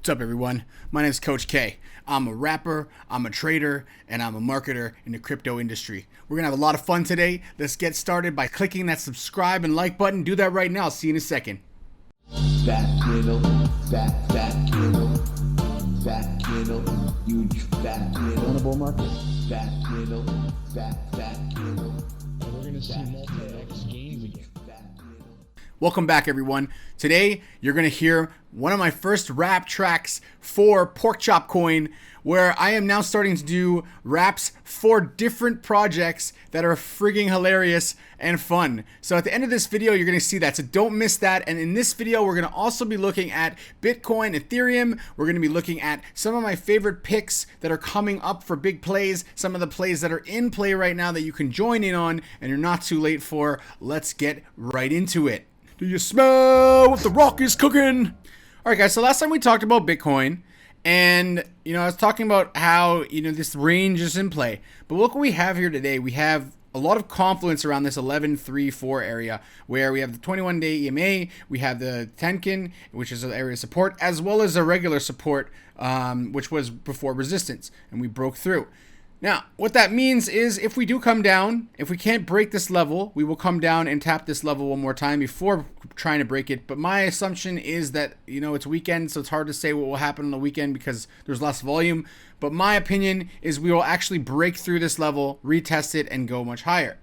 What's up, everyone? My name is Coach K. I'm a rapper, I'm a trader, and I'm a marketer in the crypto industry. We're gonna have a lot of fun today. Let's get started by clicking that subscribe and like button. Do that right now. I'll see you in a second. Fat kiddo, fat kiddo, huge fat kiddo. On a bull market. Fat kiddo, fat kiddo. We're gonna see multi-X gains again. Welcome back, everyone. Today, you're going to hear one of my first rap tracks for Porkchop coin, where I am now starting to do raps for different projects that are frigging hilarious and fun. So at the end of this video, you're going to see that. So don't miss that. And in this video, we're going to also be looking at Bitcoin, Ethereum. We're going to be looking at some of my favorite picks that are coming up for big plays, some of the plays that are in play right now that you can join in on and you're not too late for. Let's get right into it. Do you smell what the rock is cooking? All right, guys, so last time we talked about Bitcoin, and, I was talking about how, this range is in play. But look what we have here today. We have a lot of confluence around this 11.34 area, where we have the 21-day EMA, we have the Tenkin, which is an area of support, as well as a regular support, which was before resistance, and we broke through. Now, what that means is if we do come down, if we can't break this level, we will come down and tap this level one more time before trying to break it. But my assumption is that, it's weekend, so it's hard to say what will happen on the weekend because there's less volume. But my opinion is we will actually break through this level, retest it, and go much higher.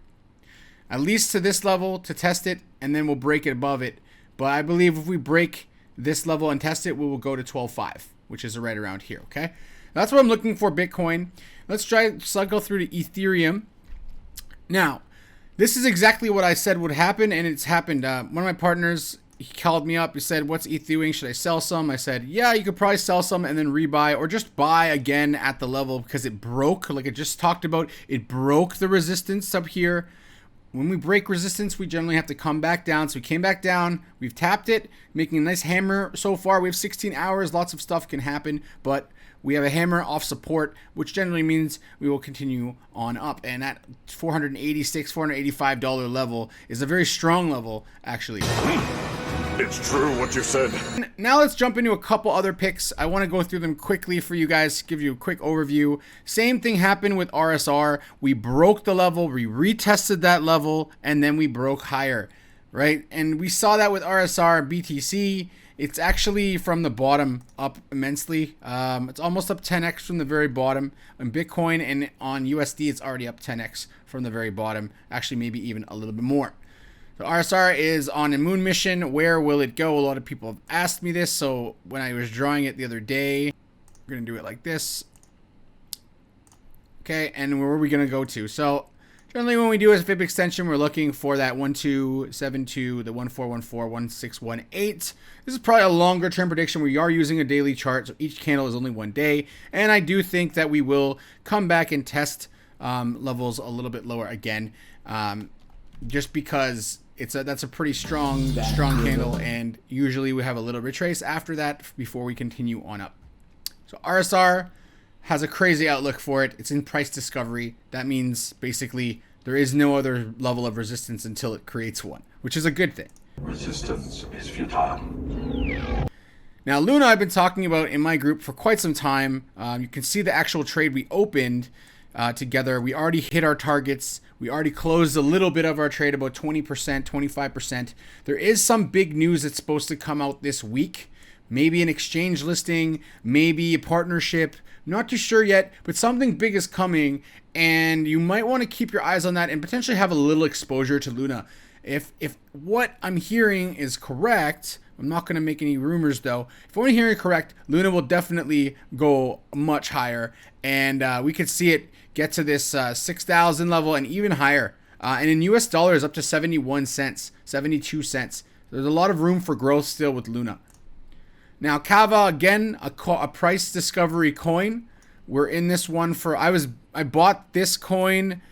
At least to this level to test it, and then we'll break it above it. But I believe if we break this level and test it, we will go to 12.5, which is right around here, okay? That's what I'm looking for Bitcoin. Let's go through to Ethereum. Now, this is exactly what I said would happen, and it's happened. One of my partners, he called me up. He said, what's ETH doing? Should I sell some? I said, yeah, you could probably sell some and then rebuy, or just buy again at the level because it broke, like I just talked about. It broke the resistance up here. When we break resistance, we generally have to come back down. So we came back down. We've tapped it, making a nice hammer so far. We have 16 hours. Lots of stuff can happen, but we have a hammer off support, which generally means we will continue on up. And that $486, $485 level is a very strong level, actually. It's true what you said. Now let's jump into a couple other picks. I want to go through them quickly for you guys, give you a quick overview. Same thing happened with RSR. We broke the level, we retested that level, and then we broke higher, right? And we saw that with RSR, BTC. It's actually from the bottom up immensely. It's almost up 10x from the very bottom. On Bitcoin and on USD, it's already up 10x from the very bottom. Actually, maybe even a little bit more. So RSR is on a moon mission. Where will it go? A lot of people have asked me this. So when I was drawing it the other day, we're going to do it like this. Okay, and where are we going to go to? So generally, when we do a fib extension, we're looking for that 1272, the 1414, 1618. This is probably a longer term prediction. We are using a daily chart, so each candle is only one day. And I do think that we will come back and test levels a little bit lower again, just because that's a pretty strong candle. And usually we have a little retrace after that before we continue on up. So RSR has a crazy outlook for it. It's in price discovery. That means basically there is no other level of resistance until it creates one, which is a good thing. Resistance is futile. Now, Luna, I've been talking about in my group for quite some time. You can see the actual trade we opened together. We already hit our targets. We already closed a little bit of our trade, about 20%, 25%. There is some big news that's supposed to come out this week. Maybe an exchange listing, maybe a partnership. Not too sure yet, but something big is coming, and you might want to keep your eyes on that and potentially have a little exposure to Luna. If what I'm hearing is correct, I'm not going to make any rumors though. If what I'm hearing correct, Luna will definitely go much higher, and we could see it get to this 6,000 level and even higher. And in US dollars, up to 71 cents, 72 cents. There's a lot of room for growth still with Luna. Now, Kava, again, a price discovery coin. We're in this one for, I bought this coin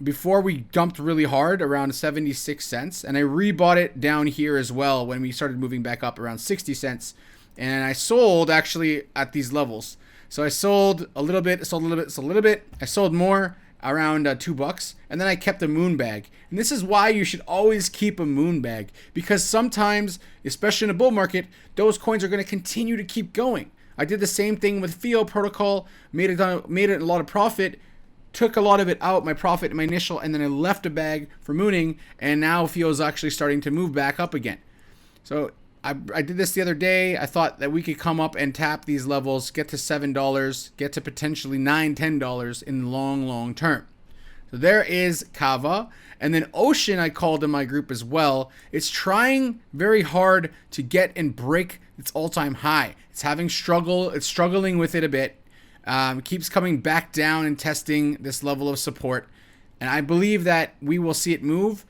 before we dumped really hard around 76 cents. And I rebought it down here as well when we started moving back up around 60 cents. And I sold actually at these levels. So I sold a little bit, sold a little bit, sold a little bit. I sold more around $2, and then I kept a moon bag. And this is why you should always keep a moon bag, because sometimes, especially in a bull market, those coins are going to continue to keep going. I did the same thing with FIO protocol, made it a lot of profit, took a lot of it out, my profit in my initial, and then I left a bag for mooning, and now FIO is actually starting to move back up again. So I did this the other day. I thought that we could come up and tap these levels, get to $7, get to potentially $9, $10 in the long term. So there is Kava. And then Ocean, I called in my group as well. It's trying very hard to get and break its all-time high. It's having struggle. It's struggling with it a bit. It keeps coming back down and testing this level of support. And I believe that we will see it move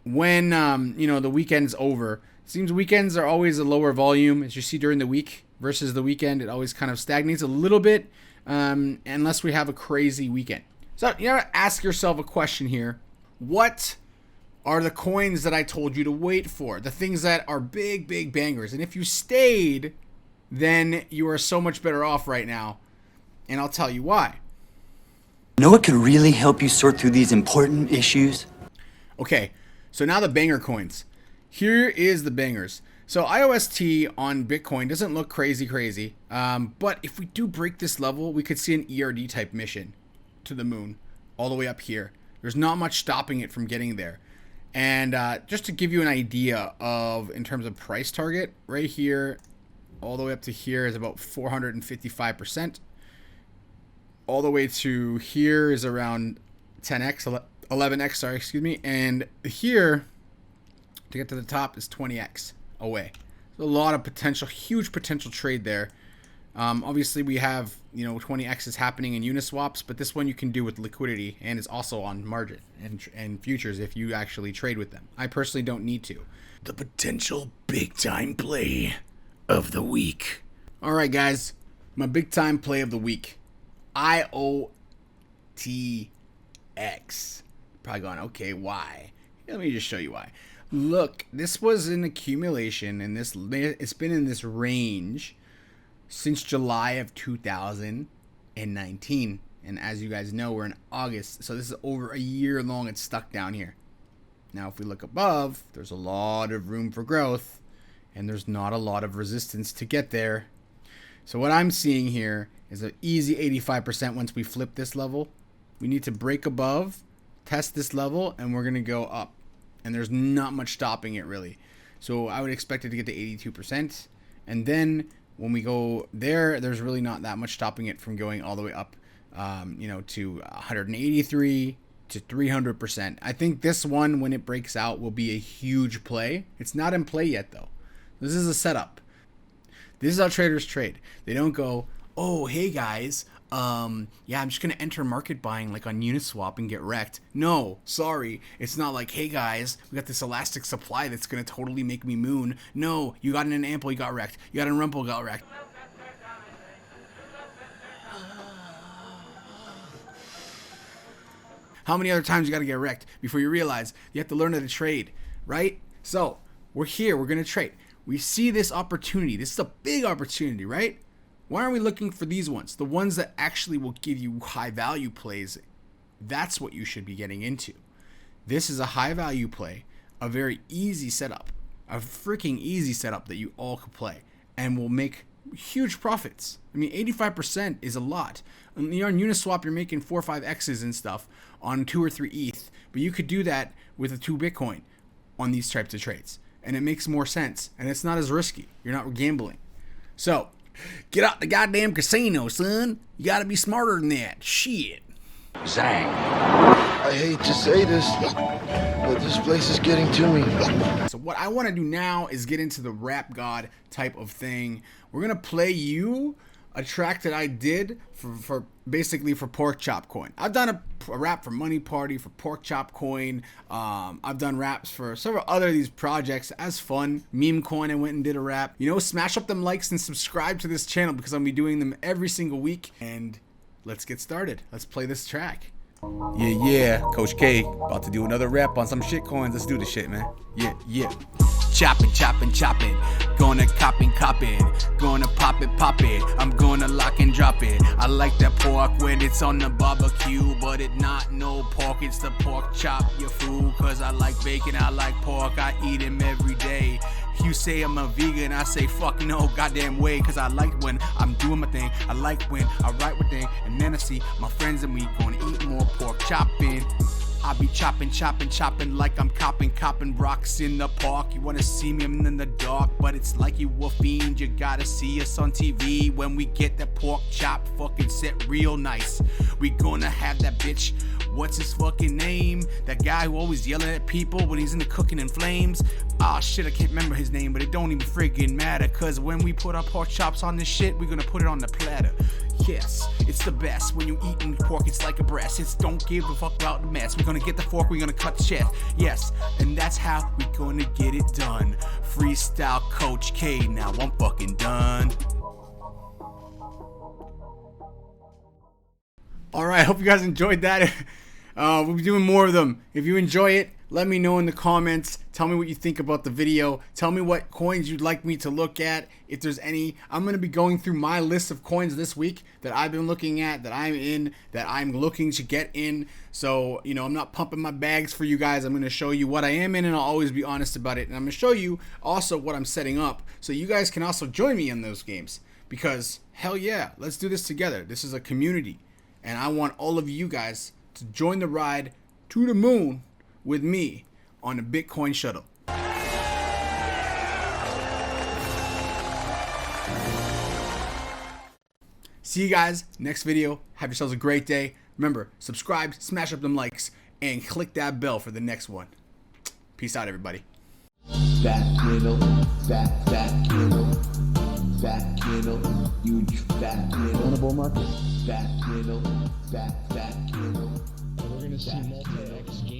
when the weekend's over. Seems weekends are always a lower volume, as you see during the week versus the weekend. It always kind of stagnates a little bit unless we have a crazy weekend. So you gotta ask yourself a question here. What are the coins that I told you to wait for? The things that are big bangers. And if you stayed, then you are so much better off right now. And I'll tell you why. Know what could really help you sort through these important issues? Okay, so now the banger coins. Here is the bangers. So IOST on Bitcoin doesn't look crazy, but if we do break this level, we could see an ERD type mission to the moon all the way up here. There's not much stopping it from getting there. And just to give you an idea of, in terms of price target, right here, all the way up to here is about 455%. All the way to here is around 10x, 11x, sorry, excuse me. And here, to get to the top, is 20x away. So a lot of potential, huge potential trade there. Obviously, we have 20x is happening in Uniswaps, but this one you can do with liquidity, and it's also on margin and futures if you actually trade with them. I personally don't need to. The potential big time play of the week. All right, guys, my big time play of the week, IOTX. Probably going, okay, why? Let me just show you why. Look, this was an accumulation, and it's been in this range since July of 2019. And as you guys know, we're in August, so this is over a year long. It's stuck down here. Now, if we look above, there's a lot of room for growth, and there's not a lot of resistance to get there. So what I'm seeing here is an easy 85% once we flip this level. We need to break above, test this level, and we're going to go up. And there's not much stopping it, really. So I would expect it to get to 82%. And then when we go there, there's really not that much stopping it from going all the way up, to 183 to 300%. I think this one, when it breaks out, will be a huge play. It's not in play yet, though. This is a setup. This is how traders trade. They don't go, oh, hey, guys, I'm just going to enter market buying like on Uniswap and get wrecked. No, sorry. It's not like, hey guys, we got this elastic supply that's going to totally make me moon. No, you got in an AMPL, you got wrecked. You got in Rumple, got wrecked. How many other times you got to get wrecked before you realize you have to learn how to trade, right? So we're here, we're going to trade. We see this opportunity. This is a big opportunity, right? Why aren't we looking for these ones? The ones that actually will give you high value plays. That's what you should be getting into. This is a high value play, a very easy setup, a freaking easy setup that you all could play and will make huge profits. I mean, 85% is a lot. You're on Uniswap, you're making 4 or 5 X's and stuff on 2 or 3 ETH, but you could do that with a 2 Bitcoin on these types of trades. And it makes more sense, and it's not as risky. You're not gambling. So, get out the goddamn casino, son. You gotta be smarter than that. Shit. Zang. I hate to say this, but this place is getting to me. So what I want to do now is get into the rap god type of thing. We're gonna play you a track that I did for basically for Porkchop coin. I've done a rap for Money Party, for Porkchop coin. I've done raps for several other of these projects as fun. Meme coin, I went and did a rap. Smash up them likes and subscribe to this channel because I'll be doing them every single week. And let's get started. Let's play this track. Yeah, Coach K, about to do another rap on some shit coins. Let's do this shit, man. Yeah. just chopping, chopping, chopping. Gonna cop it, gonna pop it. I'm gonna lock and drop it. I like that pork when it's on the barbecue, but it not no pork, it's the pork chop, you fool. Cause I like bacon, I like pork, I eat him every day. You say I'm a vegan, I say fuck no goddamn way. Cause I like when I'm doing my thing, I like when I write my thing, and then I see my friends and we gonna eat more pork chopping. I be chopping like I'm copping rocks in the park. You wanna see me, I'm in the dark, but it's like you a fiend. You gotta see us on TV when we get that pork chop fucking set real nice. We gonna have that bitch, what's his fucking name? That guy who always yelling at people when he's in the cooking in flames. Ah shit, I can't remember his name, but it don't even friggin' matter. Cause when we put our pork chops on this shit, we're gonna put it on the platter. Yes, it's the best. When you eatin' pork, it's like a breast. It's don't give a fuck about the mess. We're gonna get the fork, we're gonna cut the chest. Yes, and that's how we gonna get it done. Freestyle Coach K, now I'm fucking done. Alright, hope you guys enjoyed that. We'll be doing more of them. If you enjoy it, let me know in the comments. Tell me what you think about the video. Tell me what coins you'd like me to look at, if there's any. I'm going to be going through my list of coins this week that I've been looking at, that I'm in, that I'm looking to get in. So, you know, I'm not pumping my bags for you guys. I'm going to show you what I am in, and I'll always be honest about it. And I'm going to show you also what I'm setting up, so you guys can also join me in those games. Because, hell yeah, let's do this together. This is a community. And I want all of you guys to join the ride to the moon with me on the Bitcoin shuttle. See you guys next video. Have yourselves a great day. Remember, subscribe, smash up them likes, and click that bell for the next one. Peace out, everybody. Fat kiddo, fat kiddo, huge fat kiddo. On a bull market. Fat kiddo, fat kiddo. We're gonna see multi-X games.